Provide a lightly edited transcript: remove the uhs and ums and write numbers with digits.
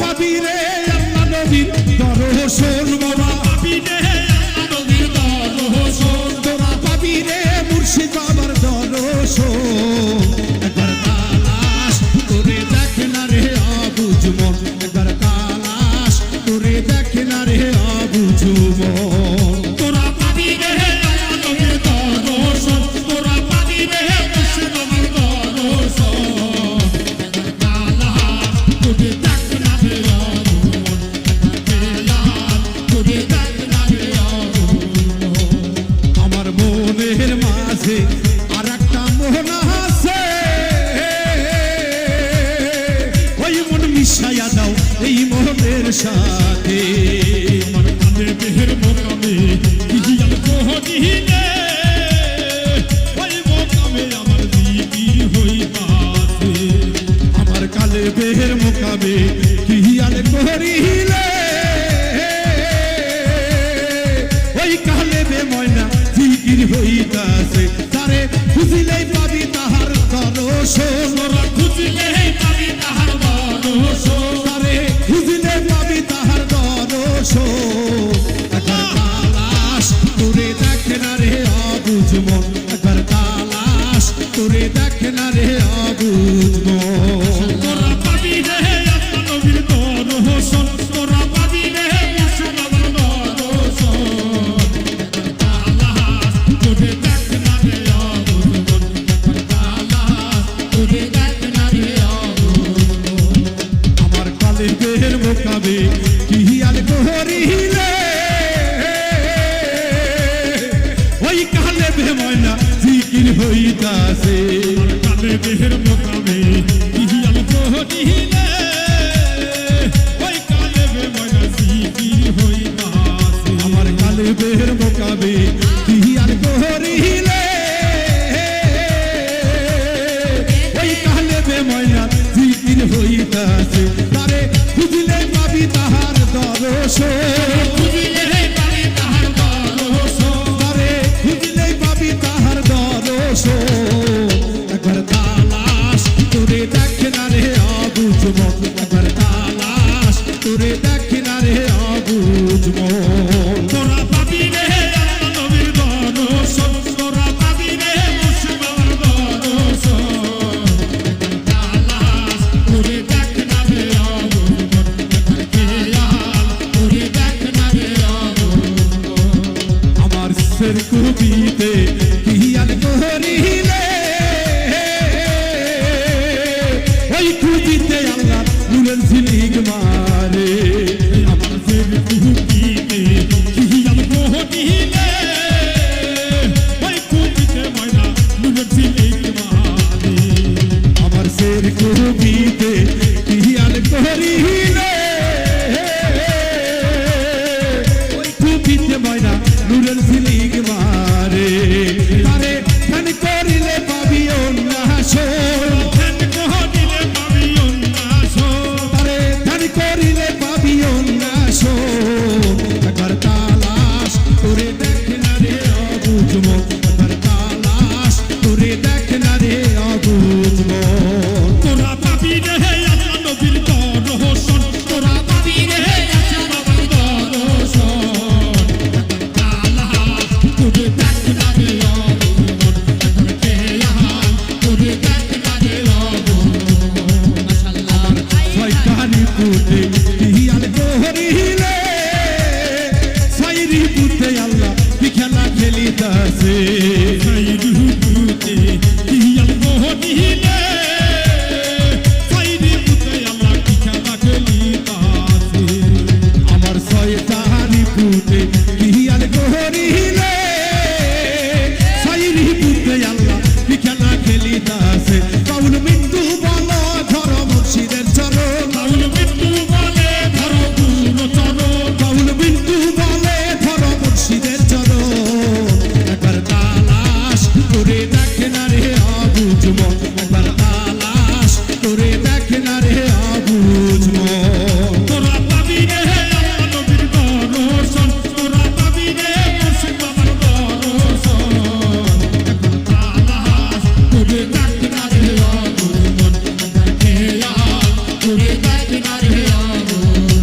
পাবিরে আল্লাহ নবীর দর্শন মোরা পাবিরে আল্লাহ নবীর দর্শন তোরা পাবিরে মুর্শিদ বাবার দর্শন একবার তালাশ করে দেখ না রে অবুঝ মন একবার তালাশ করে দেখ না রে অবুঝ মন তোরা পাবিরে আল্লাহ নবীর দর্শন তোরা পাবিরে মুর্শিদ বাবার দর্শন একবার তালাশ করে দেখ না রে আমার মনের মাঝে আর একটা মোহন আছে ওই মন মিশাইয়া দাও এই মোহনের সাথে আমার কানে দেহের মোকামে হিয়াল কোহদিনে ওই মোকামে আমার জিকির হইতাছে আমার কালে দেহের মোকামে হিয়াল করিলে ওই কালে বে ময়না জিকির হইতাছে তারে খুঁজিলেই পাবি তাহার দর্শন ওরা খুঁজিলেই পাবি তাহার দর্শন তারে খুঁজিলে পাবি তাহার দর্শন একবার তালাশ করে দেখ না রে অবুঝ মন একবার তালাশ করে দেখ না রে অবুঝ মন তোরা পাবি রে আল্লাহ নবীর দর্শন তোরা পাবি রে মুর্শিদ বাবার দর্শন তালাশ করে দেখ না রে অবুঝ মন তালাশ করে দেখ না রে অবুঝ মন আমার কালের দেহের মোকাবে কি হিয়াল করিলে ওই কালে বে ময়না জিকির হইতাছে কালে দেহের মোকাবে কি হিয়াল করিলে ওই কালে বে ময়না জিকির হইতাছে আমার কালে দেহের মোকাবে কি হিয়াল করিলে ওই কালে বে ময়না জিকির হইতাছে তারে খুঁজিলে পাবি তাহার দর্শন খুঁজিলে পাবি তাহার দর্শন তারে খুঁজিলে পাবি তাহার দর্শন একবার তালাশ করে দেখ না রে অবুঝ মন একবার তালাশ করে দেখ না রে অবুঝ মন তোরা পাবি রে আল্লাহ নবীর দর্শন তোরা পাবি রে মুর্শিদ বাবার দর্শন তালাশ করে দেখ না রে অবুঝ মন খেয়াল করে দেখ না রে অবুঝ মন আমার সের কবিতে হিয়াল করিলে ওই খুঁজিতে আল্লাহ নুরের ঝিলিক মারে আমার সের কবিতে হিয়াল করিলে ওই খুঁজিতে ময়না নুরের ঝিলিক মারে আমার সের কবিতে হিয়াল করিলে ওই খুঁজিতে ময়না নুরের ঝিলিক মারে তারে ধ্যান করিলে পাবি উন্নাসন ধ্যান করিলে পাবি উন্নাসন তারে ধ্যান করিলে পাবি উন্নাসন একবার তালাশ করে দেখ না রে অবুঝ মন একবার তালাশ করে দেখ না রে অবুঝ মন তোরা পাবি রে আল্লাহ নবীর দর্শন তোরা পাবি রে মুর্শিদ বাবার দর্শন তালাশ করে দেখ না রে অবুঝ মন একবার খেয়াল করে দেখ না রে অবুঝ মন মাশাআল্লাহ ছয়টানি পুতে হিয়াল করিলে ছয়রি পুতে আল্লাহ কি খেলা খেলিতাছে ছয়রি পুতে হিয়াল করিলে ছয়রি পুতে আল্লাহ কি খেলা খেলিতাছে আমার ছয়টানি পুতে হিয়াল করিলে ছয়রি পুতে আল্লাহ কি খেলা খেলিতাছে কাউল মৃত্যু বলো ধর মুর্শিদের চরণ কাউল মৃত্যু বলে ধর পূর্ণ চরণ কাউল মৃত্যু বলে ধর মুর্শিদের চরণ একবার তালাশ করে দেখ না রে অবুঝ মন একবার তালাশ করে দেখ না রে অবুঝ মন তোরা পাবি রে আল্লাহ নবীর দর্শন তোরা পাবি রে মুর্শিদ বাবার দর্শন একবার তালাশ করে দেখ না রে অবুঝ মন কিনারে আমন